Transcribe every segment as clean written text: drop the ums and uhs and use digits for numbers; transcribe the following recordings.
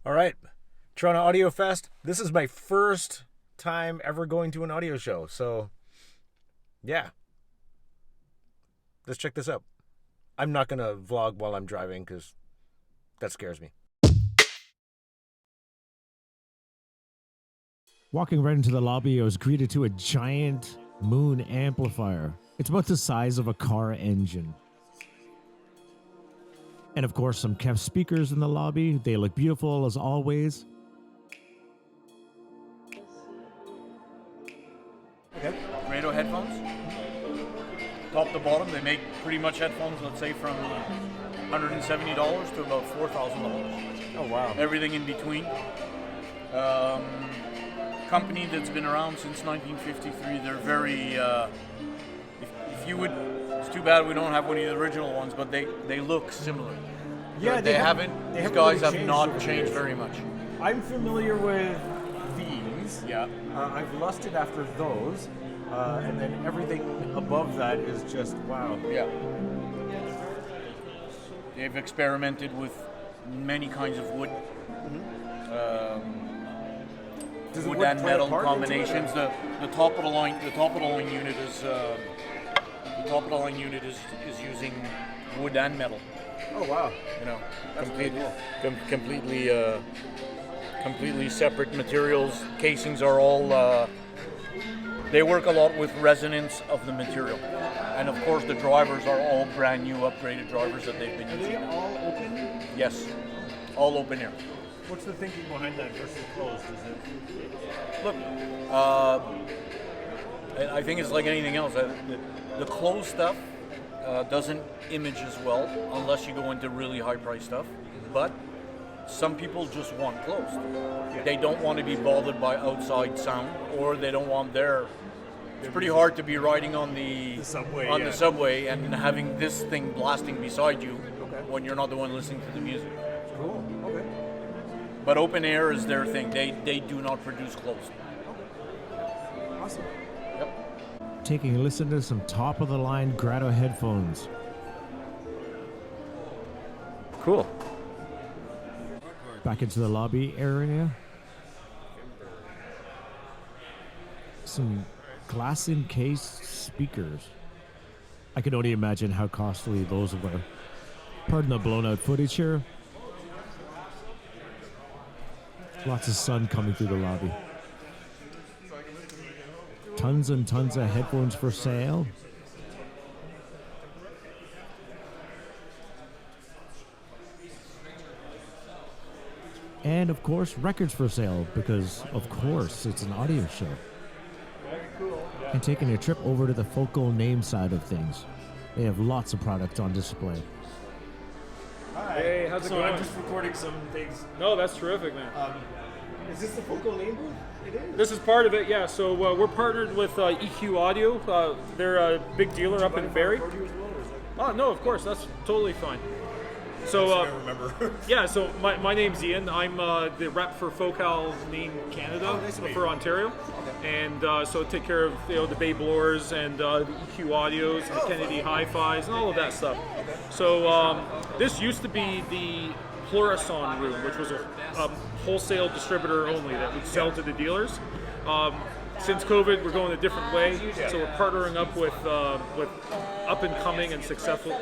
All right, Toronto Audiofest. This is my first time ever going to an audio show, so yeah, let's check this out. I'm not gonna vlog while I'm driving because that scares me. Walking right into the lobby, I was greeted to a giant moon amplifier. It's about the size of a car engine. And of course, some kept speakers in the lobby. They look beautiful as always. Okay. Grado headphones. Top to bottom, they make pretty much headphones, let's say from $170 to about $4,000. Oh wow! Everything in between. Company that's been around since 1953. They're very, if you would, it's too bad we don't have one of the original ones, but they look similar. Yeah, they haven't. These guys have not changed very much. I'm familiar with these. Yeah. I've lusted after those, and then everything above that is just wow. Yeah. They've experimented with many kinds of wood. Wood and metal combinations. The top of the line unit is using wood and metal. Oh wow! You know, That's completely separate materials. Casings are all. They work a lot with resonance of the material, and of course the drivers are all brand new, upgraded drivers that they've been using. Are they all open? Yes, all open air. What's the thinking behind that versus closed? Is it? Look, I think it's like anything else. The closed stuff doesn't image as well unless you go into really high-priced stuff. But some people just want closed. Yeah. They don't want to be bothered by outside sound, or they don't want their. It's pretty hard to be riding on the subway and having this thing blasting beside you when you're not the one listening to the music. Cool. Okay. But open air is their thing. They do not produce closed. Awesome. Yep. Taking a listen to some top-of-the-line Grado headphones. Cool. Back into the lobby area. Some glass-encased speakers. I can only imagine how costly those were. Pardon the blown-out footage here. Lots of sun coming through the lobby. Tons and tons of headphones for sale. And of course, records for sale, because of course it's an audio show. And taking a trip over to the Focal name side of things. They have lots of product on display. Hi. Hey, how's it going? I'm just recording some things. No, that's terrific, man. Is this the Focal name booth? It is. This is part of it, yeah. So we're partnered with EQ Audio. They're a big dealer up in Barrie. Oh, no, of course, that's totally fine. So, I remember. yeah, so my name's Ian. I'm the rep for Focal Name Canada for Ontario. And so take care of the Bay Blowers and the EQ Audios and the Kennedy Hi-Fis and all of that stuff. So this used to be the Plurison room, which was a wholesale distributor only that would sell to the dealers. Since COVID, we're going a different way, so we're partnering up with up-and-coming and successful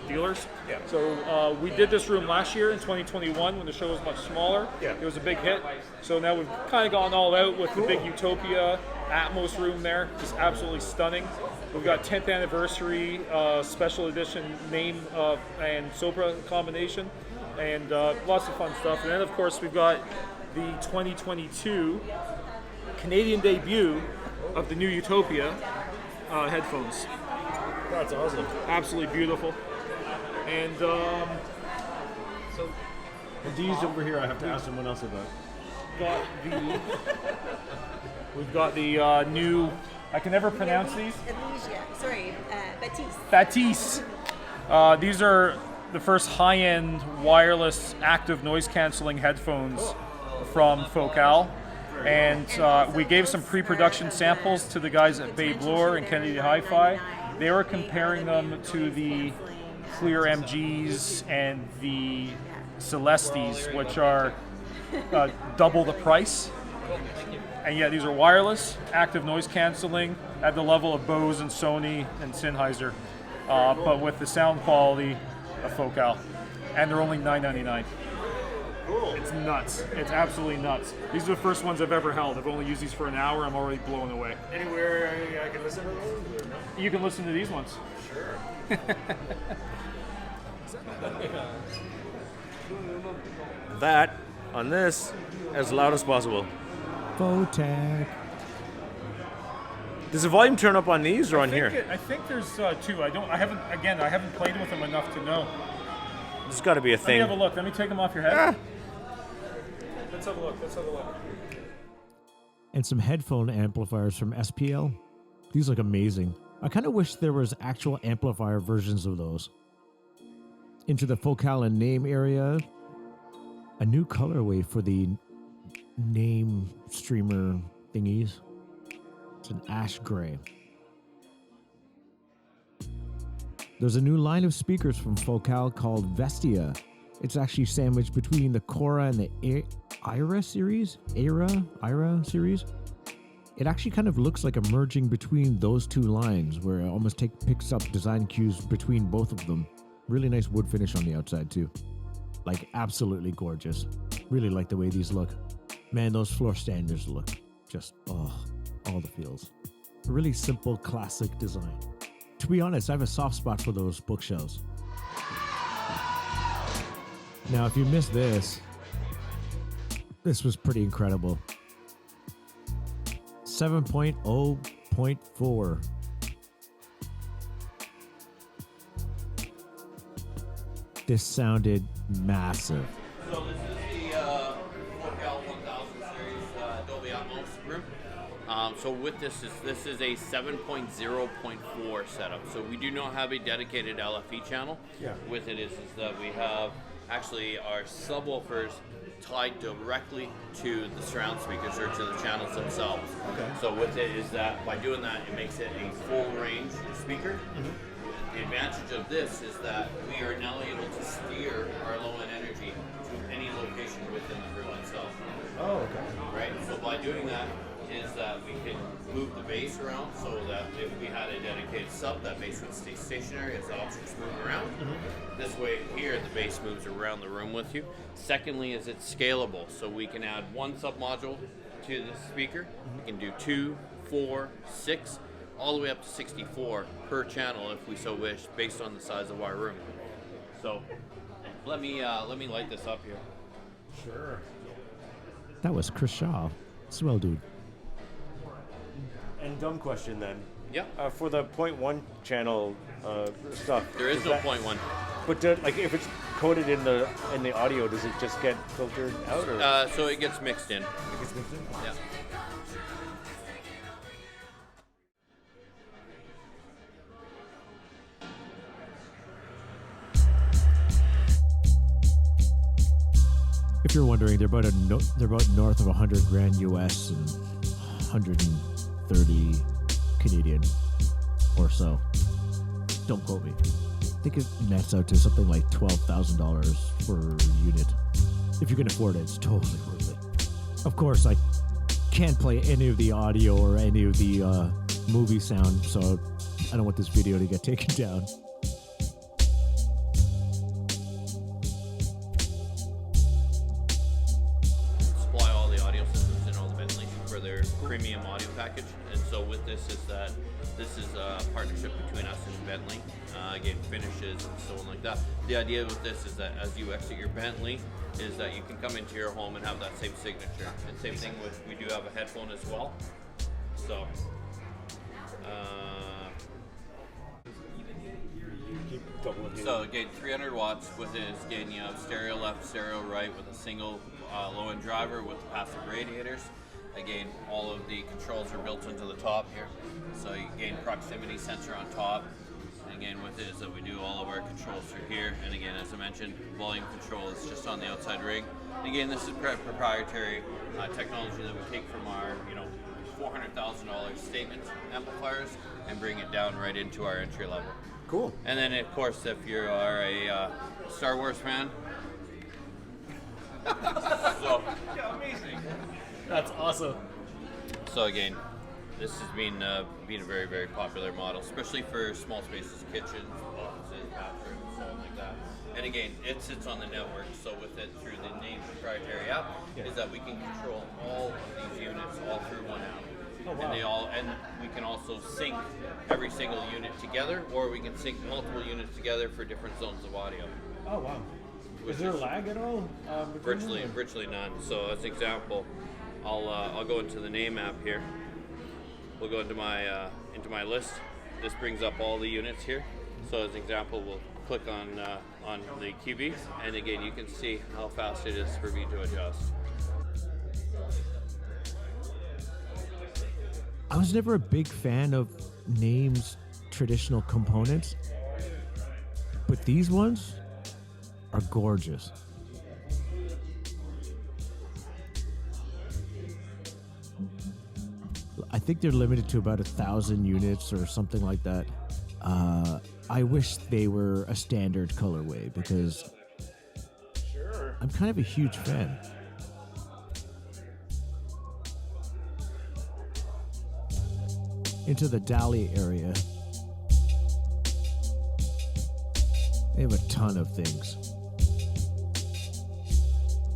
dealers. Yeah. So we did this room last year in 2021 when the show was much smaller. Yeah. It was a big hit. So now we've kind of gone all out with the big Utopia Atmos room there, just absolutely stunning. We've got 10th anniversary special edition name and Sopra combination, and lots of fun stuff. And then of course we've got the 2022 Canadian debut of the new Utopia headphones. That's awesome. Absolutely beautiful. And so These over here, I have to ask someone else about. we've got the new. I can never pronounce these. Batiste. Batiste. These are the first high-end wireless active noise canceling headphones from Focal. And we gave some pre-production samples to the guys at Bay Blower and Kennedy Hi-Fi. They were comparing them to the Clear MGs and the Celestes, which are double the price. And yeah, these are wireless, active noise canceling at the level of Bose and Sony and Sennheiser, but with the sound quality of Focal. And they're only $9.99. Cool. It's nuts. It's absolutely nuts. These are the first ones I've ever held. I've only used these for an hour. I'm already blown away. Anywhere I can listen to those? Or no? You can listen to these ones. Sure. That on this as loud as possible. Photech. Does the volume turn up on these or on here? I think there's two. I haven't played with them enough to know. It's got to be a Let me thing. have a look. Let me take them off your head. Ah. Let's have a look. And some headphone amplifiers from SPL. These look amazing. I kind of wish there was actual amplifier versions of those. Into the Focal and name area. A new colorway for the name streamer thingies. It's an ash gray. There's a new line of speakers from Focal called Vestia. It's actually sandwiched between the Cora and the Ira series. Ira series. It actually kind of looks like a merging between those two lines, where it almost picks up design cues between both of them. Really nice wood finish on the outside too. Like absolutely gorgeous. Really like the way these look. Man, those floor standers look just, all the feels. A really simple, classic design. To be honest, I have a soft spot for those bookshelves. Now, if you missed this was pretty incredible. 7.0.4. This sounded massive. So this is the Focal 1000 series Dolby Atmos room. So with this is a 7.0.4 setup. So we do not have a dedicated LFE channel. Yeah. With it is that we have actually our subwoofers tied directly to the surround speakers or to the channels themselves. Okay. So with it is that by doing that, it makes it a full range speaker. Mm-hmm. The advantage of this is that we are now able to steer our low-end energy to any location within the room itself. Oh, okay. Right? So by doing that is that we can move the bass around so that if we had a dedicated sub, that bass would stay stationary as the objects move around. Mm-hmm. This way here, the bass moves around the room with you. Secondly is it's scalable, so we can add one sub module to the speaker. Mm-hmm. We can do 2, 4, 6, all the way up to 64 per channel if we so wish, based on the size of our room. So let me light this up here. Sure. That was Chris Shaw. Swell dude. And dumb question then. Yeah. For the 0.1 channel stuff. There is no point one. But like if it's coded in the audio, does it just get filtered out or? So it gets mixed in. It gets mixed in? Yeah. If you're wondering, they're about north of 100 grand US and 130 Canadian or so. Don't quote me. I think it nets out to something like $12,000 per unit. If you can afford it, it's totally worth it. Of course, I can't play any of the audio or any of the movie sound, so I don't want this video to get taken down. Supply all the audio systems and all the ventilation for their premium audio package. And so with this is that this is a partnership between us and Bentley. Again, finishes and so on like that. The idea with this is that as you exit your Bentley, is that you can come into your home and have that same signature. And same thing with, we do have a headphone as well. So, so again, 300 watts with it is again, you have stereo left, stereo right with a single low-end driver with passive radiators. Again, all of the controls are built into the top here. So you gain proximity sensor on top. And again, with it is that we do all of our controls through here. And again, as I mentioned, volume control is just on the outside rig. And again, this is proprietary technology that we take from our, $400,000 statement amplifiers and bring it down right into our entry level. Cool. And then, of course, if you are a Star Wars fan, so That's awesome. So again, this has been a very, very popular model, especially for small spaces, kitchens, offices, bathrooms, something like that. And again, it sits on the network, so with it through the name proprietary app, is that we can control all of these units all through one app. Oh, wow. And we can also sync every single unit together, or we can sync multiple units together for different zones of audio. Oh, wow. Is there lag at all? Virtually none. So as an example, I'll go into the name app here. We'll go into my list. This brings up all the units here. So as an example, we'll click on the QB, and again you can see how fast it is for me to adjust. I was never a big fan of Name's traditional components, but these ones are gorgeous. I think they're limited to about 1,000 units or something like that. I wish they were a standard colorway because I'm kind of a huge fan. Into the Dali area. They have a ton of things.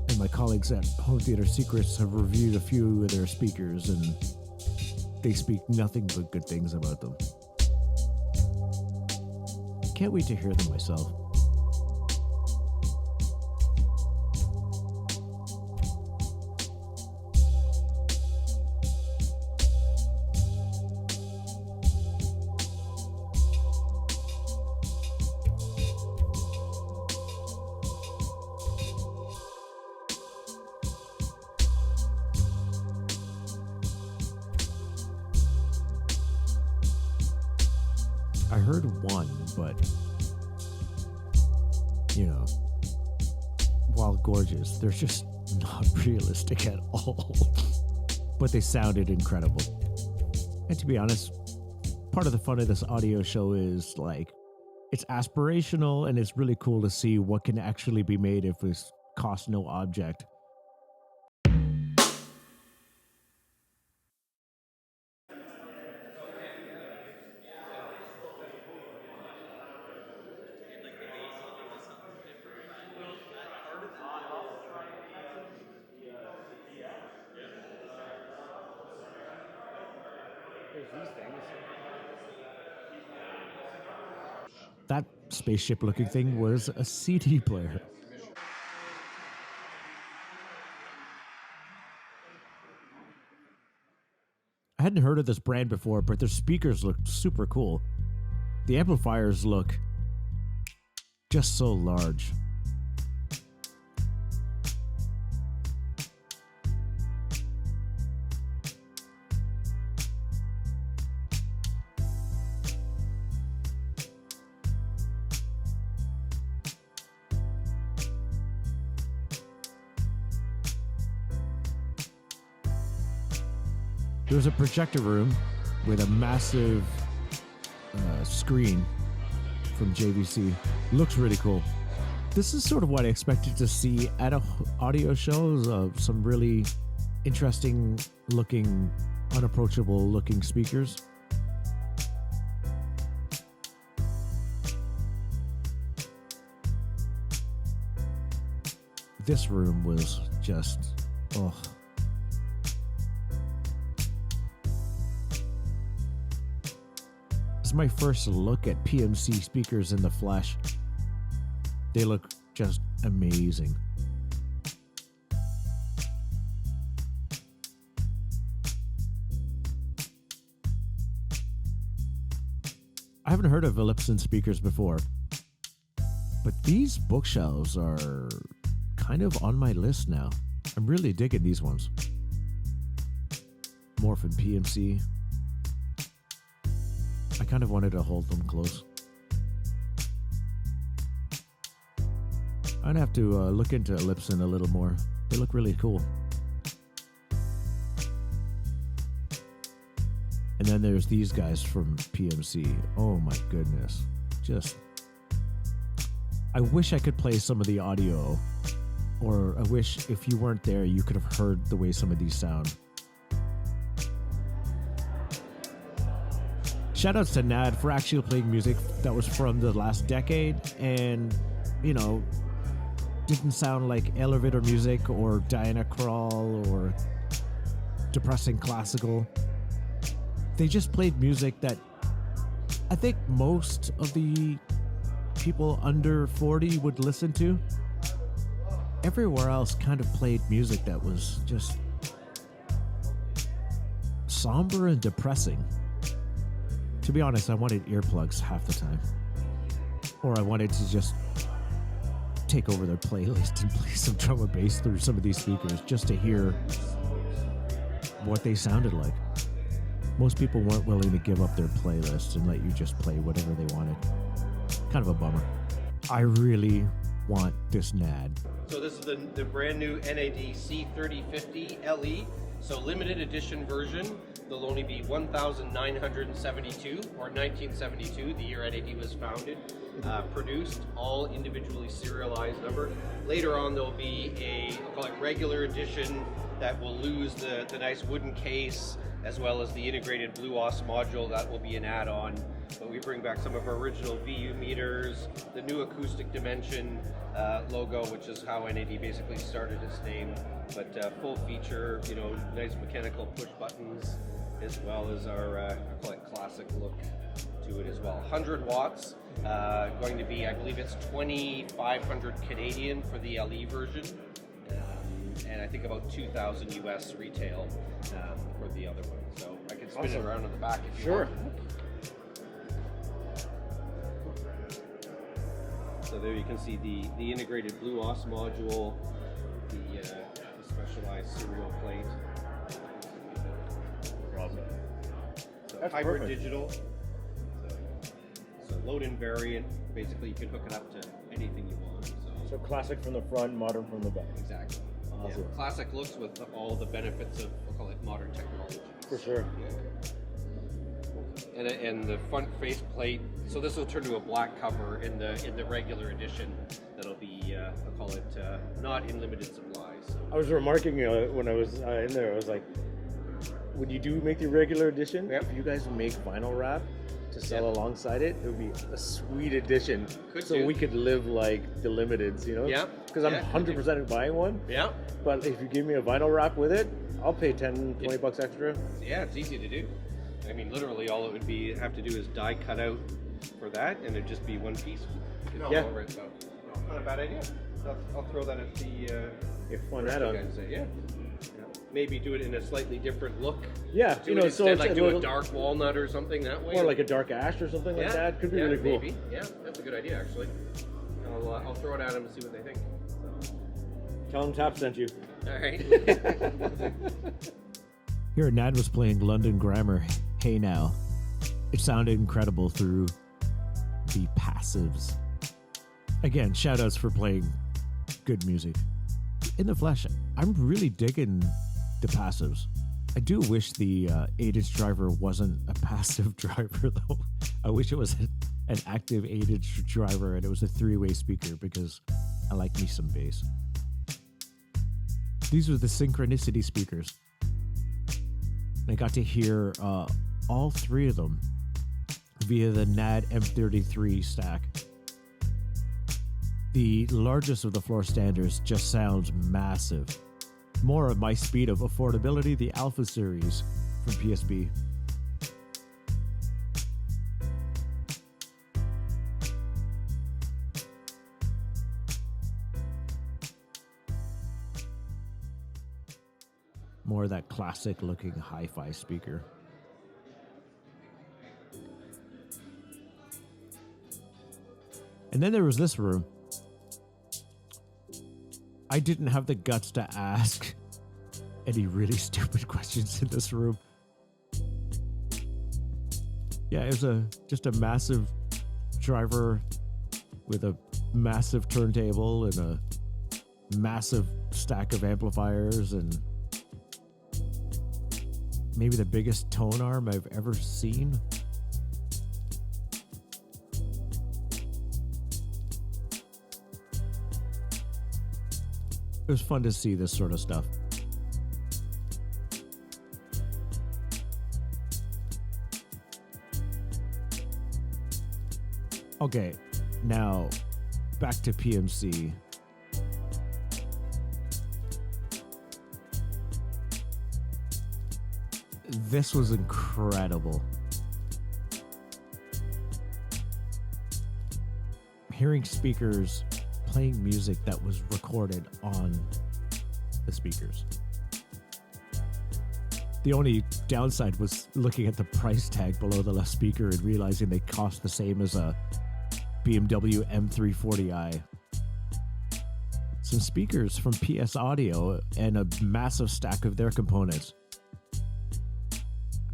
And my colleagues at Home Theater Secrets have reviewed a few of their speakers, and they speak nothing but good things about them. Can't wait to hear them myself. I heard one, but, you know, while gorgeous, they're just not realistic at all. But they sounded incredible. And to be honest, part of the fun of this audio show is, like, it's aspirational, and it's really cool to see what can actually be made if it's cost no object. That spaceship-looking thing was a CD player. I hadn't heard of this brand before, but their speakers look super cool. The amplifiers look just so large. There's a projector room with a massive screen from JVC. Looks really cool. This is sort of what I expected to see at a audio shows of some really interesting looking, unapproachable looking speakers. This room was just, oh. It's my first look at PMC speakers in the flesh. They look just amazing. I haven't heard of Ellipson speakers before, but these bookshelves are kind of on my list now. I'm really digging these ones. More from PMC. I kind of wanted to hold them close. I'd have to look into Ellipson a little more. They look really cool. And then there's these guys from PMC. Oh my goodness. Just, I wish I could play some of the audio or I wish if you weren't there, you could have heard the way some of these sound. Shoutouts to Nad for actually playing music that was from the last decade and, you know, didn't sound like elevator music or Diana Krall or depressing classical. They just played music that I think most of the people under 40 would listen to. Everywhere else kind of played music that was just somber and depressing. To be honest, I wanted earplugs half the time. Or I wanted to just take over their playlist and play some drum and bass through some of these speakers just to hear what they sounded like. Most people weren't willing to give up their playlist and let you just play whatever they wanted. Kind of a bummer. I really want this NAD. So this is the brand new NAD C3050 LE. So limited edition version. There'll only be 1,972 or 1972, the year NAD was founded, produced, all individually serialized number. Later on there'll be I'll call it regular edition that will lose the nice wooden case as well as the integrated BlueOS module. That will be an add-on. But we bring back some of our original VU meters, the new acoustic dimension logo, which is how NAD basically started its name. But full feature, you know, nice mechanical push buttons, as well as our I call it classic look to it as well. 100 watts, going to be, I believe it's 2,500 Canadian for the LE version, and I think about 2,000 US retail for the other one. So I can spin it around on the back if you want. So there you can see the integrated BlueOS module, the specialized serial plate. So That's hybrid perfect. digital. So load in variant. Basically, you can hook it up to anything you want. So classic from the front, modern from the back. Exactly. Awesome. Yeah. Classic looks with all the benefits of, we'll call it modern technology. For sure. And the front face plate. So this will turn to a black cover in the regular edition. That'll be I'll call it not in limited supply. So. I was remarking when I was in there, I was like, when you do make the regular edition, Yep. if you guys make vinyl wrap to sell alongside it, it would be a sweet addition. So do. we could live like the limiteds, you know? Yeah. Because I'm 100% buying one. Yeah. But if you give me a vinyl wrap with it, I'll pay 10, 20 bucks extra. Yeah, it's easy to do. I mean, literally, all it would be have to do is die cut out for that, and it'd just be one piece. You can Yeah. over it, so not a bad idea. I'll throw that at the. If fun first add-on. you guys say, yeah. Maybe do it in a slightly different look. Yeah, Do you it know, instead, so it's like a do little, a dark walnut or something that way. or like a dark ash or something like that. Could be really cool. Maybe. Yeah, that's a good idea actually. I'll throw it at them and see what they think. Tell them Tap sent you. All right. Here, Nad was playing London Grammar, Hey Now. It sounded incredible through the passives. Again, shoutouts for playing good music. In the flesh, I'm really digging the passives. I do wish the 8-inch driver wasn't a passive driver, though. I wish it was an active 8-inch driver and it was a 3-way speaker because I like me some bass. These were the Synchronicity speakers. I got to hear all 3 of them via the NAD M33 stack. The largest of the floor standards just sounds massive. More of my speed of affordability, the Alpha series from PSB. More of that classic looking hi-fi speaker. And then there was this room. I didn't have the guts to ask any really stupid questions in this room. Yeah, it was just a massive driver with a massive turntable and a massive stack of amplifiers and maybe the biggest tone arm I've ever seen. It was fun to see this sort of stuff. Okay, now back to PMC. This was incredible. Hearing speakers playing music that was recorded on the speakers. The only downside was looking at the price tag below the left speaker and realizing they cost the same as a BMW M340i. Some speakers from PS Audio and a massive stack of their components.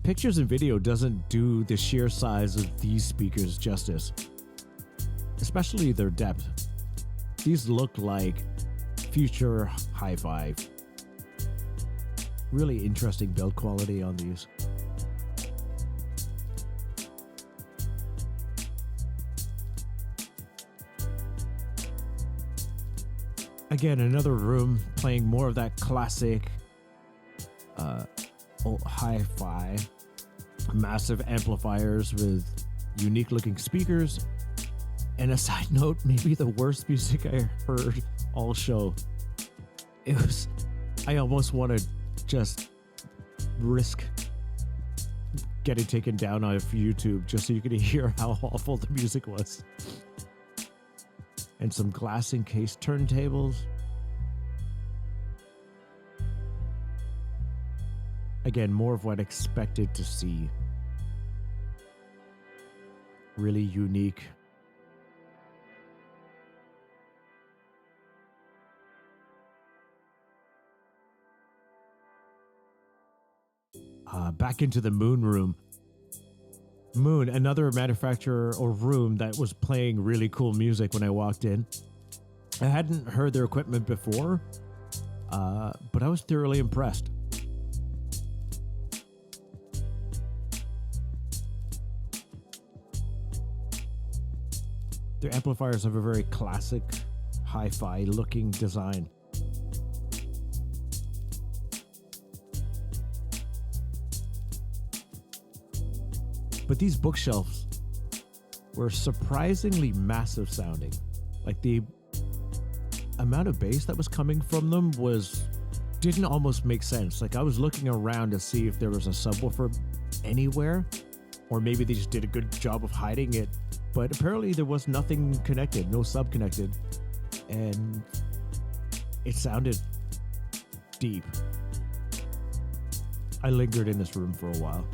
Pictures and video doesn't do the sheer size of these speakers justice, especially their depth. These look like future hi-fi. Really interesting build quality on these. Again, another room playing more of that classic old hi-fi, massive amplifiers with unique looking speakers. And a side note, maybe the worst music I heard all show. I almost want to just risk getting taken down off YouTube just so you can hear how awful the music was. And some glass encased turntables. Again, more of what I expected to see. Really unique. Back into the Moon room. Moon, another manufacturer or room that was playing really cool music when I walked in. I hadn't heard their equipment before, but I was thoroughly impressed. Their amplifiers have a very classic, hi-fi looking design. But these bookshelves were surprisingly massive sounding. Like the amount of bass that was coming from them didn't almost make sense. Like I was looking around to see if there was a subwoofer anywhere, or maybe they just did a good job of hiding it. But apparently there was nothing connected, no sub connected. And it sounded deep. I lingered in this room for a while.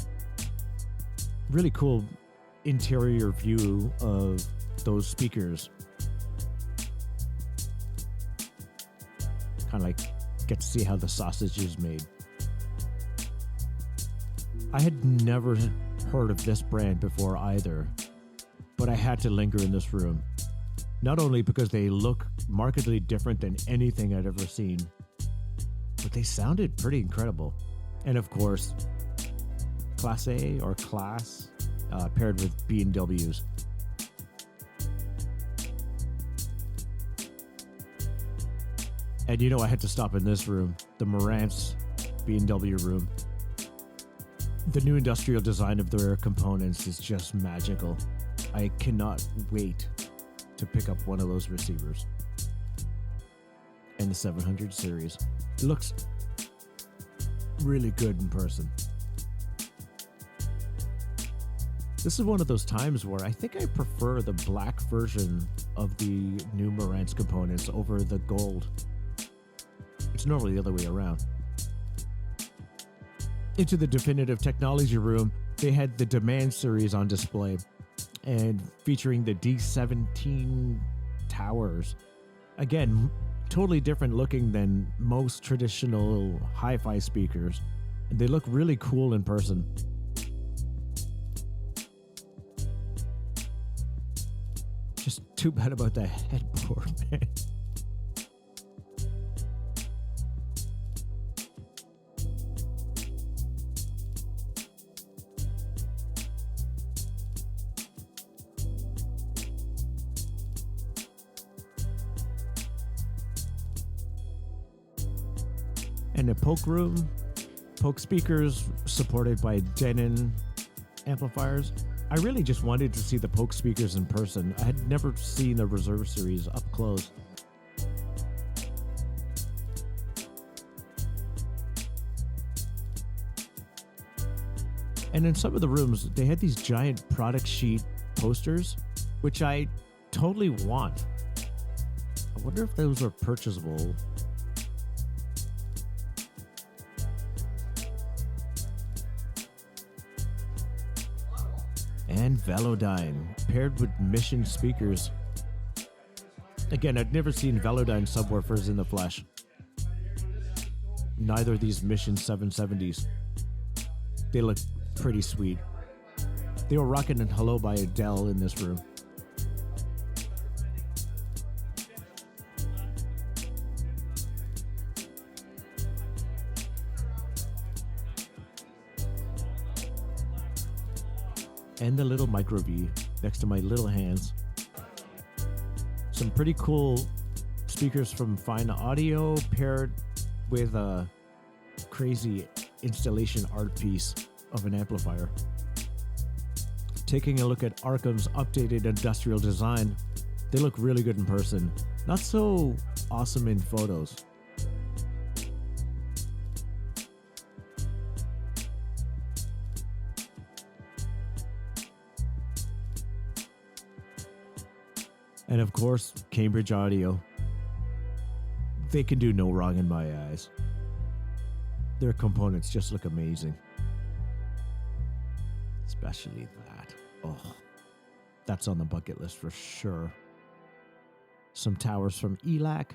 Really cool interior view of those speakers. Kind of like get to see how the sausage is made. I had never heard of this brand before either, but I had to linger in this room. Not only because they look markedly different than anything I'd ever seen, but they sounded pretty incredible. And of course, Class A or Class paired with B&Ws. And you know, I had to stop in this room, the Marantz B&W room. The new industrial design of their components is just magical. I cannot wait to pick up one of those receivers. And the 700 series. It looks really good in person. This is one of those times where I think I prefer the black version of the new Marantz components over the gold. It's normally the other way around. Into the definitive technology room, they had the Demand series on display and featuring the D17 towers. Again, totally different looking than most traditional hi-fi speakers. And they look really cool in person. Just too bad about that headboard, man. And a Polk room, Polk speakers supported by Denon amplifiers. I really just wanted to see the Polk speakers in person. I had never seen the Reserve Series up close. And in some of the rooms, they had these giant product sheet posters, which I totally want. I wonder if those are purchasable. And Velodyne, paired with Mission speakers. Again, I'd never seen Velodyne subwoofers in the flesh. Neither of these Mission 770s. They look pretty sweet. They were rocking and Hello by Adele in this room. And the little Micro V next to my little hands. Some pretty cool speakers from Fine Audio paired with a crazy installation art piece of an amplifier. Taking a look at Arkham's updated industrial design, they look really good in person. Not so awesome in photos. And of course, Cambridge Audio. They can do no wrong in my eyes. Their components just look amazing. Especially that. Oh, that's on the bucket list for sure. Some towers from ELAC,